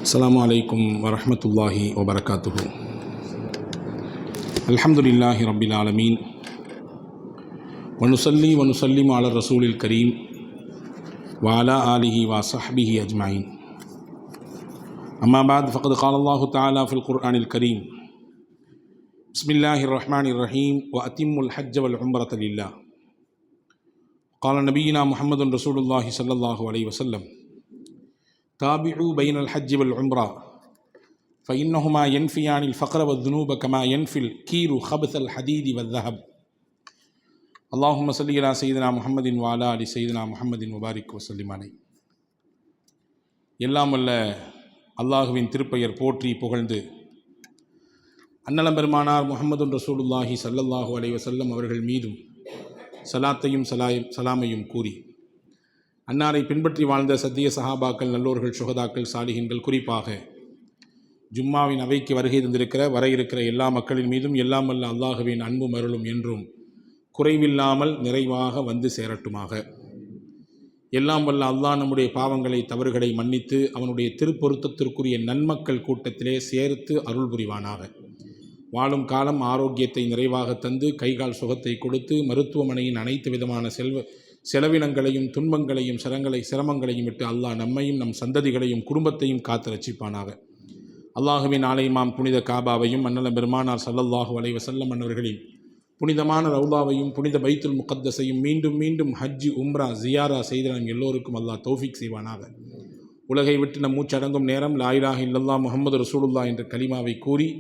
السلام عليكم ورحمة الله وبركاته. الحمد لله رب العالمين ونصلي ونسلم على الرسول الكريم وعلى آله وصحبه أجمعين. أما بعد فقد قال الله تعالى في القرآن الكريم: بسم الله الرحمن الرحيم وأتموا الحج والعمرة لله. قال نبينا محمد رسول الله صلى الله عليه وسلم: تابعوا بين الحج والعمرة فإنهما ينفيان الفقر والذنوب كما ينفي الكير خبث الحديد والذهب. اللهم صل على سيدنا محمد وعلى آل سيدنا محمد وبارك وسلم عليه. எல்லாம் வல்ல அல்லாஹுவின் திருப்பெயர் போற்றி புகழ்ந்து அன்னலம் பெருமானார் முஹம்மது ரசூலுல்லாஹி ஸல்லல்லாஹு அலைஹி வஸல்லம் அவர்கள் மீதும் சலாத்தையும் சலாமையும் கூறி அன்னாரை பின்பற்றி வாழ்ந்த சத்திய சஹாபாக்கள், நல்லோர்கள், சுஹதாக்கள், சாலிஹீன்கள், குறிப்பாக ஜும்மாவின் அவைக்கு வருகை தந்திருக்கிற வர இருக்கிற எல்லா மக்களின் மீதும் எல்லாம் வல்ல அல்லாஹுவின் அன்பும் அருளும் என்றும் குறைவில்லாமல் நிறைவாக வந்து சேரட்டுமாக. எல்லாம் வல்ல அல்லாஹ் நம்முடைய பாவங்களை, தவறுகளை மன்னித்து அவனுடைய திருப்பொருத்தத்திற்குரிய நன்மக்கள் கூட்டத்திலே சேர்த்து அருள் புரிவானாக. வாழும் காலம் ஆரோக்கியத்தை நிறைவாக தந்து கைகால் சுகத்தை கொடுத்து மருத்துவமனையின் அனைத்து விதமான செலவினங்களையும் துன்பங்களையும் சிரமங்களையும் விட்டு அல்லாஹ் நம்மையும் நம் சந்ததிகளையும் குடும்பத்தையும் காத்து ரட்சிப்பானாக. அல்லாஹுவின் ஆலயமாம் புனித காபாவையும் அன்னலம் பெருமானார் ஸல்லல்லாஹு அலைஹி வஸல்லம் அன்னவர்களின் புனிதமான ரவுதாவையும் புனித பைத்துல் முகத்தஸையும் மீண்டும் மீண்டும் ஹஜ், உம்ரா, ஜியாரா செய்த நம் எல்லோருக்கும் அல்லாஹ் தௌஃபீக் செய்வானாக. உலகை விட்டு நம் மூச்சடங்கும் நேரம் லா இலாஹ இல்லல்லாஹ் முஹம்மது ரசூலுல்லாஹ் என்ற கலிமாவை கூறி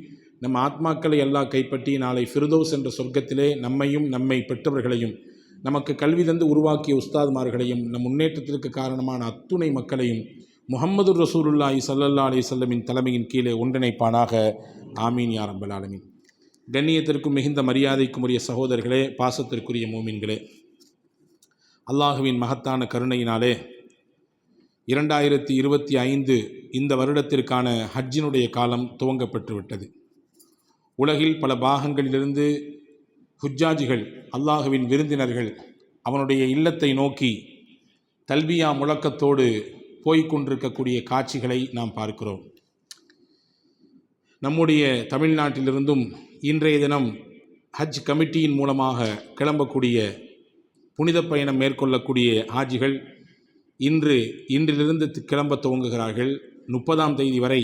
நம் ஆத்மாக்களை அல்லாஹ் கைப்பற்றி நாளை ஃபிர்தௌஸ் என்ற சொர்க்கத்திலே நம்மையும் நம்மை பெற்றவர்களையும் நமக்கு கல்வி தந்து உருவாக்கிய உஸ்தாத்மார்களையும் நம் முன்னேற்றத்திற்கு காரணமான அத்துணை மக்களையும் முஹம்மது ரசூலுல்லாஹி ஸல்லல்லாஹு அலைஹி வஸல்லமின் தலைமையின் கீழே ஒன்றிணைப்பானாக. ஆமீன் யா ரப்பல் ஆலமீன். கண்ணியத்திற்கும் மிகுந்த மரியாதைக்கும் உரிய சகோதரர்களே, பாசத்திற்குரிய மோமின்களே, அல்லாஹுவின் மகத்தான கருணையினாலே 2025 இந்த வருடத்திற்கான ஹஜ்ஜினுடைய காலம் துவங்கப்பட்டுவிட்டது. உலகில் பல பாகங்களிலிருந்து ஹுஜ்ஜாஜிகள், அல்லாஹுவின் விருந்தினர்கள் அவனுடைய இல்லத்தை நோக்கி தல்பியா முழக்கத்தோடு போய்கொண்டிருக்கக்கூடிய காட்சிகளை நாம் பார்க்கிறோம். நம்முடைய தமிழ்நாட்டிலிருந்தும் இன்றைய தினம் ஹஜ் கமிட்டியின் மூலமாக கிளம்பக்கூடிய புனித பயணம் மேற்கொள்ளக்கூடிய ஹாஜிகள் இன்றிலிருந்து கிளம்ப துவங்குகிறார்கள். 30ஆம் தேதி வரை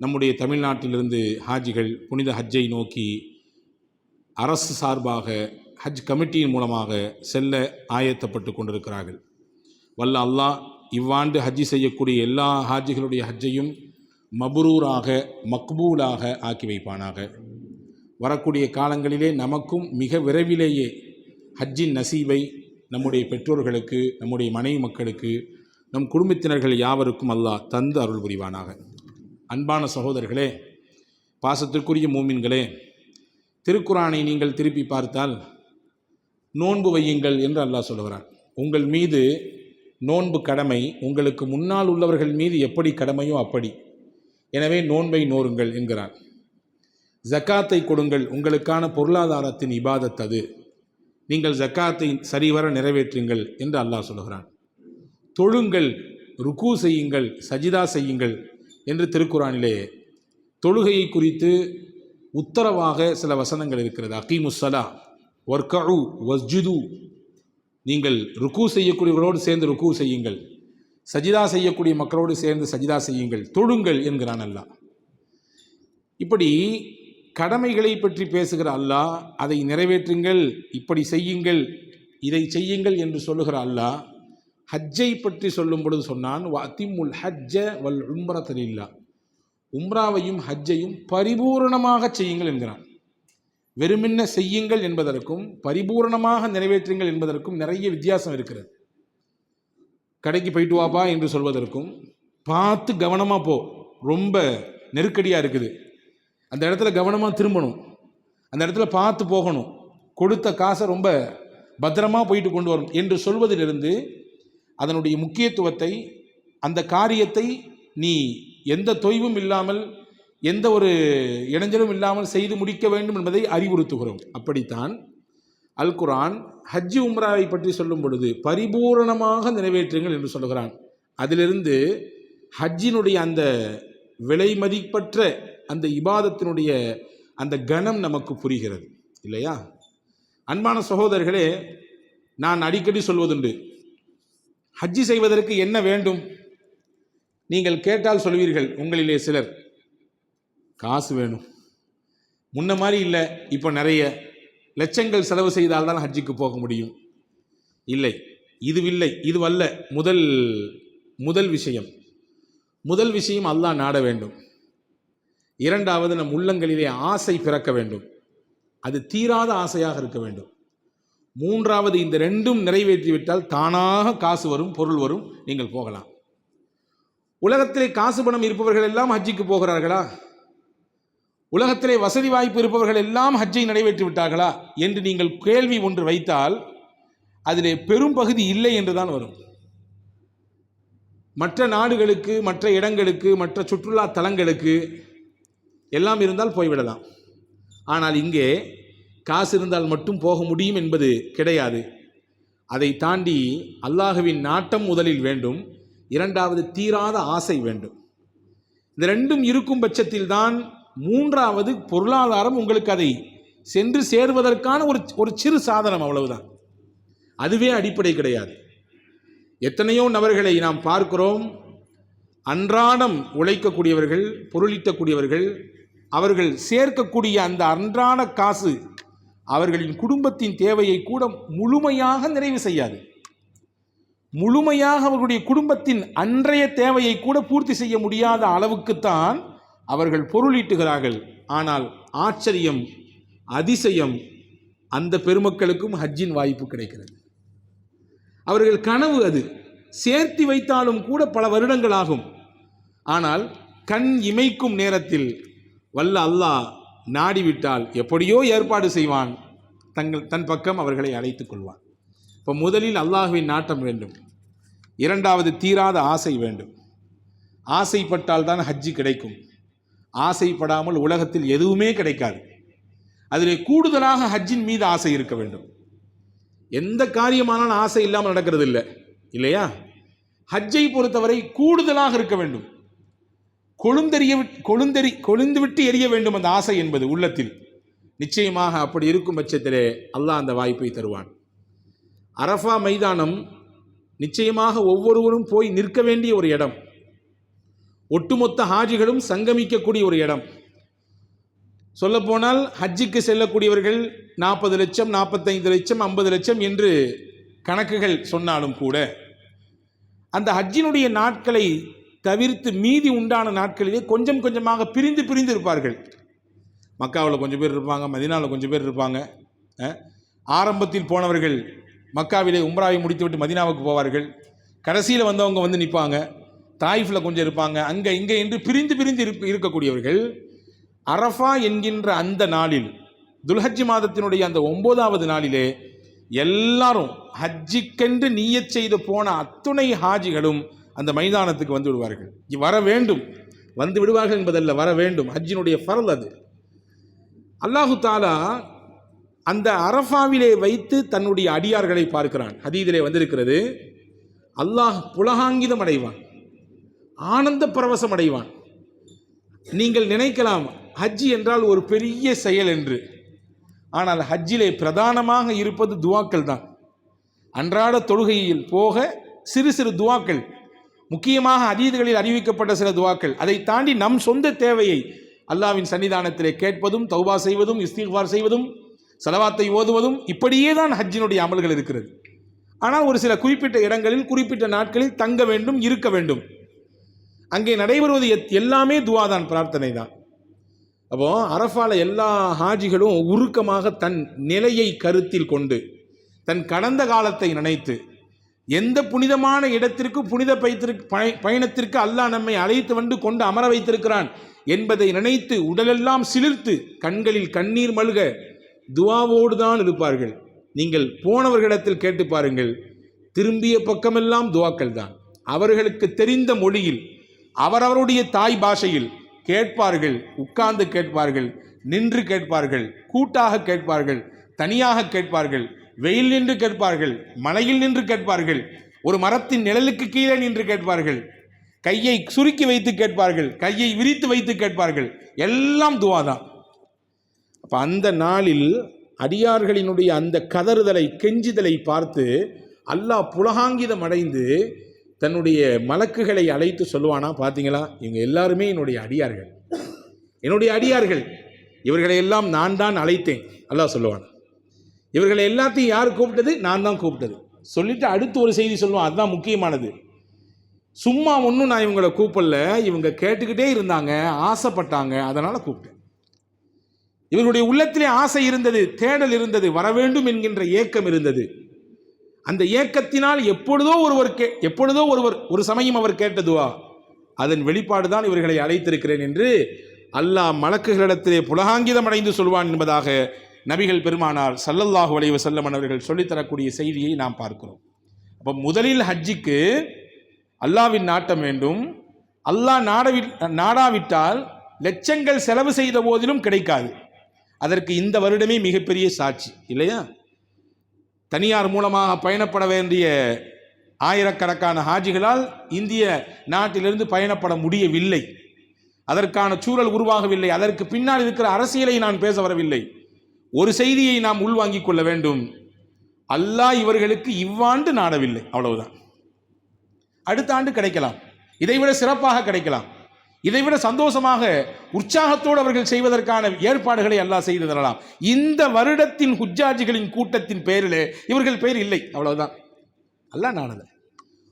நம்முடைய தமிழ்நாட்டிலிருந்து ஹாஜிகள் புனித ஹஜ்ஜை நோக்கி அரசு சார்பாக ஹஜ் கமிட்டியின் மூலமாக செல்ல ஆயத்தப்பட்டு கொண்டிருக்கிறார்கள். வல்ல அல்லாஹ் இவ்வாண்டு ஹஜ்ஜி செய்யக்கூடிய எல்லா ஹாஜிகளுடைய ஹஜ்ஜையும் மபுரூராக, மக்பூலாக ஆக்கி வைப்பானாக. வரக்கூடிய காலங்களிலே நமக்கும் மிக விரைவிலேயே ஹஜ்ஜின் நசீபை நம்முடைய பெற்றோர்களுக்கு, நம்முடைய மனைவி மக்களுக்கு, நம் குடும்பத்தினர்கள் யாவருக்கும் அல்லாஹ் தந்து அருள் புரிவானாக. அன்பான சகோதரர்களே, பாசத்திற்குரிய மூமின்களே, திருக்குரானை நீங்கள் திருப்பி பார்த்தால் நோன்பு வையுங்கள் என்று அல்லாஹ் சொல்கிறான். உங்கள் மீது நோன்பு கடமை, உங்களுக்கு முன்னால் உள்ளவர்கள் மீது எப்படி கடமையோ அப்படி. எனவே நோன்பை நோருங்கள் என்கிறான். ஜக்காத்தை கொடுங்கள், உங்களுக்கான பொருளாதாரத்தின் இபாதத் அது. நீங்கள் ஜக்காத்தை சரிவர நிறைவேற்றுங்கள் என்று அல்லாஹ் சொல்கிறான். தொழுங்கள், ருக்கு செய்யுங்கள், சஜிதா செய்யுங்கள் என்று திருக்குரானிலே தொழுகையை குறித்து உத்தரவாக சில வசனங்கள் இருக்கிறது. அகீமுஸ்ஸலா வர்கஉ வஸ்ஜுது, நீங்கள் ருக்கு செய்யக்கூடியவர்களோடு சேர்ந்து ருக்கு செய்யுங்கள், சஜிதா செய்யக்கூடிய மக்களோடு சேர்ந்து சஜிதா செய்யுங்கள், தொழுங்கள் என்கிறான் அல்லாஹ். இப்படி கடமைகளை பற்றி பேசுகிற அல்லாஹ் அதை நிறைவேற்றுங்கள், இப்படி செய்யுங்கள், இதை செய்யுங்கள் என்று சொல்லுகிற அல்லாஹ் ஹஜ்ஜை பற்றி சொல்லும் பொழுது சொன்னான், வஅத்திமுல் ஹஜ்ஜ வல் உம்ரத லில்லாஹ், உம்ராவையும் ஹஜ்ஜையும் பரிபூரணமாக செய்யுங்கள் என்கிறான். வெறுமென்ன செய்யுங்கள் என்பதற்கும் பரிபூரணமாக நிறைவேற்றுங்கள் என்பதற்கும் நிறைய வித்தியாசம் இருக்கிறது. கடைக்கு போயிட்டு வாப்பா என்று சொல்வதற்கும், பார்த்து கவனமாக போ, ரொம்ப நெருக்கடியாக இருக்குது, அந்த இடத்துல கவனமாக திரும்பணும், அந்த இடத்துல பார்த்து போகணும், கொடுத்த காசை ரொம்ப பத்திரமாக போயிட்டு கொண்டு வரும் என்று சொல்வதிலிருந்து அதனுடைய முக்கியத்துவத்தை, அந்த காரியத்தை நீ எந்த தொய்வும் இல்லாமல், எந்த ஒரு இடைஞ்சலும் இல்லாமல் செய்து முடிக்க வேண்டும் என்பதை அறிவுறுத்துகிறோம். அப்படித்தான் அல் குர்ஆன் ஹஜ் உம்ராவை பற்றி சொல்லும் பொழுது பரிபூரணமாக நிறைவேற்றுங்கள் என்று சொல்லுகிறான். அதிலிருந்து ஹஜ்ஜினுடைய அந்த விலை மதிப்பற்ற அந்த இபாதத்தினுடைய அந்த கணம் நமக்கு புரிகிறது இல்லையா? அன்பான சகோதரர்களே, நான் அடிக்கடி சொல்வதுண்டு, ஹஜ்ஜி செய்வதற்கு என்ன வேண்டும்? நீங்கள் கேட்டால் சொல்வீர்கள் உங்களிலே சிலர், காசு வேணும், முன்ன மாதிரி இல்லை, இப்போ நிறைய லட்சங்கள் செலவு செய்தால்தான் ஹஜ்ஜிக்கு போக முடியும். இல்லை, இதுவல்ல முதல் விஷயம் அல்லாஹ் நாட வேண்டும். இரண்டாவது, நம் உள்ளங்களிலே ஆசை பிறக்க வேண்டும், அது தீராத ஆசையாக இருக்க வேண்டும். மூன்றாவது, இந்த ரெண்டும் நிறைவேற்றிவிட்டால் தானாக காசு வரும், பொருள் வரும், நீங்கள் போகலாம். உலகத்திலே காசு பணம் இருப்பவர்கள் எல்லாம் ஹஜ்ஜிக்கு போகிறார்களா? உலகத்திலே வசதி வாய்ப்பு இருப்பவர்கள் எல்லாம் ஹஜ்ஜை நிறைவேற்றி விட்டார்களா என்று நீங்கள் கேள்வி ஒன்று வைத்தால் அதிலே பெரும் பகுதி இல்லை என்றுதான் வரும். மற்ற நாடுகளுக்கு, மற்ற இடங்களுக்கு, மற்ற சுற்றுலா தலங்களுக்கு எல்லாம் இருந்தால் போய்விடலாம். ஆனால் இங்கே காசு இருந்தால் மட்டும் போக முடியும் என்பது கிடையாது. அதை தாண்டி அல்லாஹ்வின் நாட்டம் முதலில் வேண்டும், இரண்டாவது தீராத ஆசை வேண்டும். இந்த ரெண்டும் இருக்கும் பட்சத்தில் தான் மூன்றாவது பொருளாதாரம் உங்களுக்கு அதை சென்று சேர்வதற்கான ஒரு சிறு சாதனம், அவ்வளவுதான். அதுவே அடிப்படை கிடையாது. எத்தனையோ நபர்களை நாம் பார்க்கிறோம், அன்றாடம் உழைக்கக்கூடியவர்கள், பொருளீட்டக்கூடியவர்கள், அவர்கள் சேர்க்கக்கூடிய அந்த அன்றாட காசு அவர்களின் குடும்பத்தின் தேவையை கூட முழுமையாக நிறைவு செய்யாது. முழுமையாக அவர்களுடைய குடும்பத்தின் அன்றைய தேவையை கூட பூர்த்தி செய்ய முடியாத அளவுக்குத்தான் அவர்கள் பொருளீட்டுகிறார்கள். ஆனால் ஆச்சரியம், அதிசயம், அந்த பெருமக்களுக்கும் ஹஜ்ஜின் வாய்ப்பு கிடைக்கிறது. அவர்கள் கனவு அது, சேர்த்து வைத்தாலும் கூட பல வருடங்கள் ஆகும். ஆனால் கண் இமைக்கும் நேரத்தில் வல்ல அல்லாஹ் நாடிவிட்டால் எப்படியோ ஏற்பாடு செய்வான், தன் பக்கம் அவர்களை அழைத்துக் கொள்வான். இப்போ முதலில் அல்லாஹ்வின் நாட்டம் வேண்டும், இரண்டாவது தீராத ஆசை வேண்டும். ஆசைப்பட்டால் தான் ஹஜ்ஜி கிடைக்கும். ஆசைப்படாமல் உலகத்தில் எதுவுமே கிடைக்காது. அதிலே கூடுதலாக ஹஜ்ஜின் மீது ஆசை இருக்க வேண்டும். எந்த காரியமானாலும் ஆசை இல்லாமல் நடக்கிறது இல்லை, இல்லையா? ஹஜ்ஜை பொறுத்தவரை கூடுதலாக இருக்க வேண்டும். கொழுந்து விட்டு எரிய வேண்டும் அந்த ஆசை என்பது உள்ளத்தில். நிச்சயமாக அப்படி இருக்கும் பட்சத்திலே அல்லாஹ் அந்த வாய்ப்பை தருவான். அரஃபா மைதானம் நிச்சயமாக ஒவ்வொருவரும் போய் நிற்க வேண்டிய ஒரு இடம், ஒட்டுமொத்த ஹாஜிகளும் சங்கமிக்கக்கூடிய ஒரு இடம். சொல்லப்போனால் ஹஜ்ஜிக்கு செல்லக்கூடியவர்கள் 40 லட்சம், 45 லட்சம், 50 லட்சம் என்று கணக்குகள் சொன்னாலும் கூட அந்த ஹஜ்ஜினுடைய நாட்களை தவிர்த்து மீதி உண்டான நாட்களிலே கொஞ்சம் கொஞ்சமாக பிரிந்து இருப்பார்கள். மக்காவில் கொஞ்சம் பேர் இருப்பாங்க, மதீனாவில் கொஞ்சம் பேர் இருப்பாங்க. ஆரம்பத்தில் போனவர்கள் மக்காவிலே உம்ராவை முடித்துவிட்டு மதீனாவுக்கு போவார்கள். கடைசியில் வந்தவங்க வந்து நிற்பாங்க. தாயிஃபில் கொஞ்சம் இருப்பாங்க, அங்கே இங்கே என்று பிரிந்து இருக்கக்கூடியவர்கள் அரஃபா என்கின்ற அந்த நாளில், துல்ஹஜ் மாதத்தினுடைய அந்த 9வது நாளிலே எல்லாரும் ஹஜ்ஜிக்கென்று நிய்யத் செய்து போன அத்துணை ஹாஜிகளும் அந்த மைதானத்துக்கு வந்து விடுவார்கள். வர வேண்டும், வந்து விடுவார்கள் என்பதல்ல, வர வேண்டும். ஹஜ்ஜினுடைய ஃபர்ல் அது. அல்லாஹு தாலா அந்த அரஃபாவிலே வைத்து தன்னுடைய அடியார்களை பார்க்கிறான். ஹதீதிலே வந்திருக்கிறது, அல்லாஹ் புலகாங்கிதம் அடைவான், ஆனந்த பரவசம் அடைவான். நீங்கள் நினைக்கலாம் ஹஜ்ஜி என்றால் ஒரு பெரிய செயல் என்று. ஆனால் ஹஜ்ஜிலே பிரதானமாக இருப்பது துவாக்கள் தான். அன்றாட தொழுகையில் போக சிறு சிறு துவாக்கள், முக்கியமாக ஹதீதுகளில் அறிவிக்கப்பட்ட சில துவாக்கள். அதை தாண்டி நம் சொந்த தேவையை அல்லாஹ்வின் சன்னிதானத்திலே கேட்பதும், தௌபா செய்வதும், இஸ்திக்ஃபார் செய்வதும், ஸலவாத்தை ஓதுவதும், இப்படியே தான் ஹஜ்ஜினுடைய அமல்கள் இருக்கிறது. ஆனால் ஒரு சில குறிப்பிட்ட இடங்களில், குறிப்பிட்ட நாட்களில் தங்க வேண்டும், இருக்க வேண்டும். அங்கே நடைபெறுவது எல்லாமே துவா தான், பிரார்த்தனை தான். அப்போ அரஃபால எல்லா ஹாஜிகளும் உருக்கமாக தன் நிலையை கருத்தில் கொண்டு, தன் கடந்த காலத்தை நினைத்து, எந்த புனிதமான இடத்திற்கு, புனித பயணத்திற்கு அல்லாஹ் நம்மை அழைத்து வந்து கொண்டு அமர வைத்திருக்கிறான் என்பதை நினைத்து உடலெல்லாம் சிலிர்த்து கண்களில் கண்ணீர் மல்க துவாவோடு தான் இருப்பார்கள். நீங்கள் போனவர்களிடத்தில் கேட்டு பாருங்கள், திரும்பிய பக்கமெல்லாம் துவாக்கள் தான். அவர்களுக்கு தெரிந்த மொழியில், அவரவருடைய தாய் பாஷையில் கேட்பார்கள். உட்கார்ந்து கேட்பார்கள், நின்று கேட்பார்கள், கூட்டாக கேட்பார்கள், தனியாக கேட்பார்கள், வெயில் நின்று கேட்பார்கள், மலையில் நின்று கேட்பார்கள், ஒரு மரத்தின் நிழலுக்கு கீழே நின்று கேட்பார்கள். கையை சுருக்கி வைத்து கேட்பார்கள், கையை விரித்து வைத்து கேட்பார்கள், எல்லாம் துவா தான். அப்ப அந்த நாளில் அடியார்களினுடைய அந்த கதறுதலை, கெஞ்சுதலை பார்த்து அல்லாஹ் புலகாங்கிதம் அடைந்து தன்னுடைய மலக்குகளை அழைத்து சொல்லுவானா, பார்த்தீங்களா, இவங்க எல்லாருமே என்னுடைய அடியார்கள், என்னுடைய அடியார்கள், இவர்களை எல்லாம் நான் தான் அழைத்தேன். அல்லாஹ் சொல்லுவான், இவர்களை எல்லாத்தையும் யார் கூப்பிட்டது? நான் தான் கூப்பிட்டது. சொல்லிட்டு அடுத்து ஒரு செய்தி சொல்லுவான், அதுதான் முக்கியமானது. சும்மா ஒன்றும் நான் இவங்களை கூப்பிடல, இவங்க கேட்டுக்கிட்டே இருந்தாங்க, ஆசைப்பட்டாங்க, அதனால் கூப்பிட்டேன். இவருடைய உள்ளத்திலே ஆசை இருந்தது, தேடல் இருந்தது, வர வேண்டும் என்கின்ற ஏக்கம் இருந்தது. அந்த ஏக்கத்தினால் எப்பொழுதோ ஒருவர் ஒரு சமயம் அவர் கேட்ட துவா, அதன் வெளிப்பாடு தான் இவர்களை அழைத்திருக்கிறேன் என்று அல்லாஹ் மலக்குகளிடத்திலே புலகாங்கிதம் அடைந்து சொல்வான் என்பதாக நபிகள் பெருமானார் ஸல்லல்லாஹு அலைஹி வஸல்லம் அவர்கள் சொல்லித்தரக்கூடிய செய்தியை நாம் பார்க்கிறோம். அப்போ முதலில் ஹஜ்ஜிக்கு அல்லாஹ்வின் நாட்டம் வேண்டும். அல்லாஹ் நாடாவிட்டால் லட்சங்கள் செலவு செய்த போதிலும் கிடைக்காது. அதற்கு இந்த வருடமே மிகப்பெரிய சாட்சி இல்லையா? தனியார் மூலமாக பயணப்பட வேண்டிய ஆயிரக்கணக்கான ஹாஜிகளால் இந்திய நாட்டிலிருந்து பயணப்பட முடியவில்லை. அதற்கான சூழல் உருவாகவில்லை. அதற்கு பின்னால் இருக்கிற அரசியலை நான் பேச வரவில்லை. ஒரு செய்தியை நாம் உள்வாங்கிக் கொள்ள வேண்டும், அல்லாஹ் இவர்களுக்கு இவ்வாண்டு நாடவில்லை, அவ்வளவுதான். அடுத்த ஆண்டு கிடைக்கலாம், இதைவிட சிறப்பாக கிடைக்கலாம், இதைவிட சந்தோஷமாக உற்சாகத்தோடு அவர்கள் செய்வதற்கான ஏற்பாடுகளை அல்லாஹ் செய்து தரலாம். இந்த வருடத்தின் ஹுஜ்ஜாஜிகளின் கூட்டத்தின் பெயரிலே இவர்கள் பெயர் இல்லை, அவ்வளவுதான். அல்லாஹ் நாடல.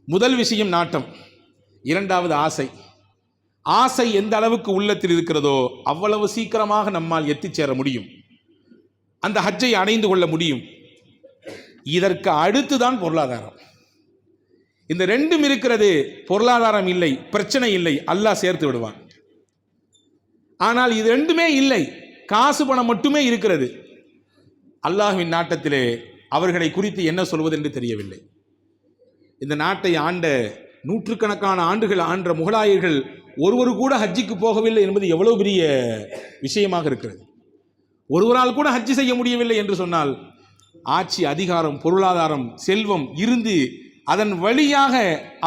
முதல் விஷயம் நாட்டம், இரண்டாவது ஆசை. ஆசை எந்த அளவுக்கு உள்ளத்தில் இருக்கிறதோ அவ்வளவு சீக்கிரமாக நம்மால் எத்திச் சேர முடியும், அந்த ஹஜ்ஜை அடைந்து கொள்ள முடியும். இதற்கு அடுத்துதான் பொருளாதாரம். இந்த ரெண்டும் இருக்கிறது, பொருளாதாரம் இல்லை, பிரச்சனை இல்லை, அல்லாஹ் சேர்த்து விடுவான். ஆனால் இது ரெண்டுமே இல்லை, காசு பணம் மட்டுமே இருக்கிறது. அல்லாஹ்வின் நாட்டத்திலே அவர்களை குறித்து என்ன சொல்வது என்று தெரியவில்லை. இந்த நாட்டை ஆண்ட நூற்றுக்கணக்கான ஆண்டுகள் ஆண்ட முகலாயர்கள் ஒருவர் கூட ஹஜ்ஜிக்கு போகவில்லை என்பது எவ்வளவு பெரிய விஷயமாக இருக்கிறது. ஒருவரால் கூட ஹஜ்ஜி செய்ய முடியவில்லை என்று சொன்னால், ஆட்சி, அதிகாரம், பொருளாதாரம், செல்வம் இருந்து அதன் வழியாக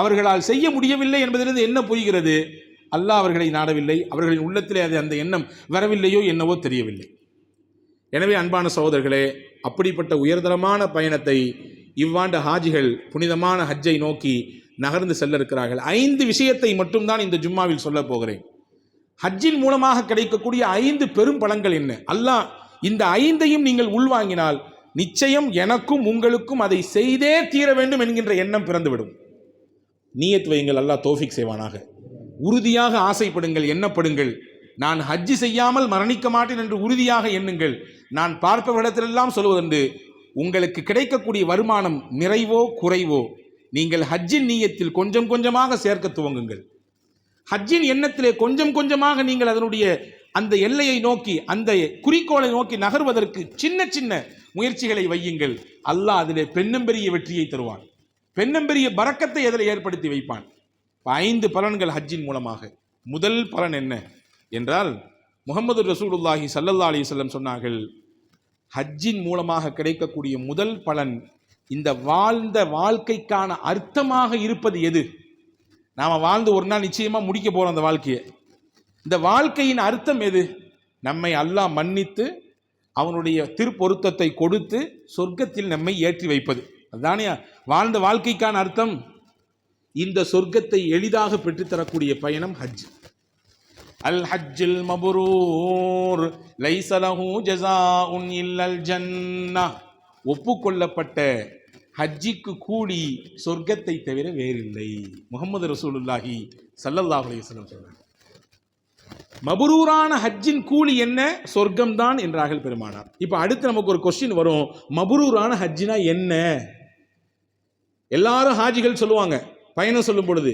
அவர்களால் செய்ய முடியவில்லை என்பதிலிருந்து என்ன புரிகிறது? அல்லாஹ் அவர்களை நாடவில்லை, அவர்களின் உள்ளத்திலே அது அந்த எண்ணம் வரவில்லையோ என்னவோ தெரியவில்லை. எனவே அன்பான சகோதரர்களே, அப்படிப்பட்ட உயர்தரமான பயணத்தை இவ்வாண்டு ஹாஜிகள் புனிதமான ஹஜ்ஜை நோக்கி நகர்ந்து செல்ல இருக்கிறார்கள். 5 விஷயத்தை மட்டும்தான் இந்த ஜும்மாவில் சொல்ல போகிறேன். ஹஜ்ஜின் மூலமாக கிடைக்கக்கூடிய 5 பெரும் பலன்கள் என்ன? அல்லாஹ் இந்த 5ஐயும் நீங்கள் உள்வாங்கினால் நிச்சயம் எனக்கும் உங்களுக்கும் அதை செய்தே தீர வேண்டும் என்கின்ற எண்ணம் பிறந்துவிடும். நியத் வையுங்கள், அல்லாஹ் தௌஃபீக் செய்வானாக. உறுதியாக ஆசைப்படுங்கள், எண்ணப்படுங்கள். நான் ஹஜ்ஜி செய்யாமல் மரணிக்க மாட்டேன் என்று உறுதியாக எண்ணுங்கள். நான் பார்ப்பவரிடத்திலெல்லாம் சொல்வதுண்டு, உங்களுக்கு கிடைக்கக்கூடிய வருமானம் நிறைவோ குறைவோ நீங்கள் ஹஜ்ஜின் நீயத்தில் கொஞ்சம் கொஞ்சமாக சேர்க்க துவங்குங்கள். ஹஜ்ஜின் எண்ணத்திலே கொஞ்சம் கொஞ்சமாக நீங்கள் அதனுடைய அந்த எல்லையை நோக்கி, அந்த குறிக்கோளை நோக்கி நகர்வதற்கு சின்ன சின்ன முயற்சிகளை வையுங்கள். அல்லாஹ் அதிலே பெண்ணம்பெரிய வெற்றியை தருவான், பெண்ணம்பெரிய பரக்கத்தை அதில் ஏற்படுத்தி வைப்பான். 5 பலன்கள் ஹஜ்ஜின் மூலமாக. முதல் பலன் என்ன என்றால், முஹம்மது ரசூலுல்லாஹி ஸல்லல்லாஹு அலைஹி வஸல்லம் சொன்னார்கள், ஹஜ்ஜின் மூலமாக கிடைக்கக்கூடிய முதல் பலன், இந்த வாழ்ந்த வாழ்க்கைக்கான அர்த்தமாக இருப்பது எது? நாம் வாழ்ந்து ஒரு நாள் நிச்சயமாக முடிக்க போகிறோம் அந்த வாழ்க்கையை. இந்த வாழ்க்கையின் அர்த்தம் எது? நம்மை அல்லாஹ் மன்னித்து அவனுடைய திருப்பொருத்தத்தை கொடுத்து சொர்க்கத்தில் நம்மை ஏற்றி வைப்பது, அதுதானே வாழ்ந்த வாழ்க்கைக்கான அர்த்தம். இந்த சொர்க்கத்தை எளிதாக பெற்றுத்தரக்கூடிய பயணம் ஹஜ். அல் ஹஜ்ஜுல் மப்ரூர் லைஸ லஹு ஜஸாஉன் இல்லல் ஜன்னah. ஒப்புக்கொள்ளப்பட்ட ஹஜ்ஜிக்கு கூலி சொர்க்கத்தை தவிர வேறில்லை. முஹம்மது ரசூலுல்லாஹி ஸல்லல்லாஹு அலைஹி வஸல்லம் சொன்னார். மபரூரான ஹஜ்ஜின் கூலி என்ன? சொர்க்கம்தான் என்றார்கள் பெருமானார். இப்போ அடுத்து நமக்கு ஒரு கொஸ்டின் வரும், மபரூரான ஹஜ்ஜினா என்ன? எல்லாரும் ஹாஜிகள் சொல்லுவாங்க பயணம் சொல்லும் பொழுது,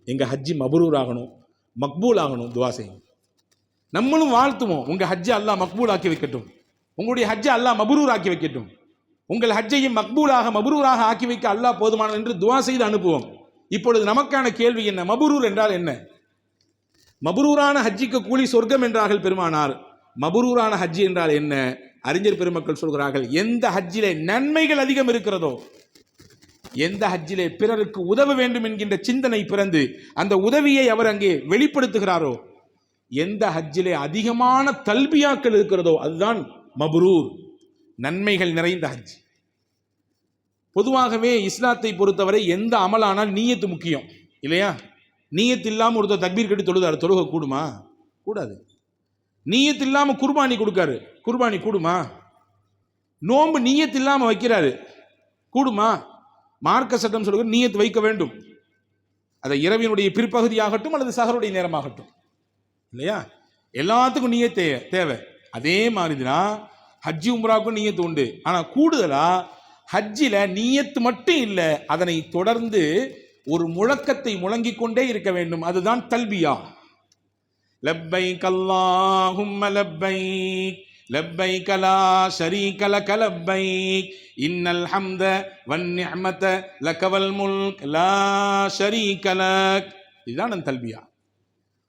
எங்கள் ஹஜ்ஜி மபரூர் ஆகணும், மக்பூல் ஆகணும், துவா செய்யும். நம்மளும் வாழ்த்துவோம், உங்கள் ஹஜ்ஜை அல்லாஹ் மக்பூல் ஆக்கி வைக்கட்டும், உங்களுடைய ஹஜ்ஜை அல்லாஹ் மபரூர் ஆக்கி வைக்கட்டும், உங்கள் ஹஜ்ஜையும் மக்பூலாக மபரூராக ஆக்கி வைக்க அல்லாஹ் போதுமானது என்று துவா செய்து அனுப்புவோம். இப்பொழுது நமக்கான கேள்வி என்ன? மபரூர் என்றால் என்ன? மபரூரான ஹஜ்ஜிக்கு கூலி சொர்க்கம் என்றார்கள் பெருமானார். மபரூரான ஹஜ்ஜி என்றால் என்ன? அறிஞர் பெருமக்கள் சொல்கிறார்கள், எந்த ஹஜ்ஜிலே நன்மைகள் அதிகம் இருக்கிறதோ, எந்த ஹஜ்ஜிலே பிறருக்கு உதவ வேண்டும் என்கின்ற சிந்தனை பிறந்து அந்த உதவியை அவர் அங்கே வெளிப்படுத்துகிறாரோ, எந்த ஹஜ்ஜிலே அதிகமான தல்பியாக்கள் இருக்கிறதோ அதுதான் மப்ரூர், நன்மைகள் நிறைந்த ஹஜ். பொதுவாகவே இஸ்லாத்தை பொறுத்தவரை எந்த அமலானால் நீயத்து முக்கியம் இல்லையா? நீயத்து இல்லாமல் ஒருத்தர் தக்பீர் கட்டி தொழுதாரு, தொழுக கூடுமா? கூடாது. நீயத்து இல்லாமல் குர்பானி கொடுக்காரு, குர்பானி கூடுமா? நோன்பு நீயத்து இல்லாமல் வைக்கிறாரு, கூடுமா? மார்க்க சட்டம் சொல்லுகிற நீயத்து வைக்க வேண்டும். அதை இரவினுடைய பிற்பகுதியாகட்டும் அல்லது சஹருடைய நேரமாகட்டும் இல்லையா? எல்லாத்துக்கும் நீயத்து தேவை. அதே மாதிரி தான் ஹஜ்ஜி உம்ராவுக்கும் நீயத்து உண்டு. ஆனால் கூடுதலா ஹஜ்ஜில நீயத்து மட்டும் இல்லை, அதனை தொடர்ந்து ஒரு முழக்கத்தை முழங்கிக் கொண்டே இருக்க வேண்டும். அதுதான் தல்பியா. லப்பைக் அல்லாஹும்ம லப்பைக் லப்பைக் லா ஷரீக லக லப்பைக் இன்னல் ஹம்த வன் நிஅமத லக வல் முல்க் லா ஷரீக லக். இதுதான் அந்த தல்பியா.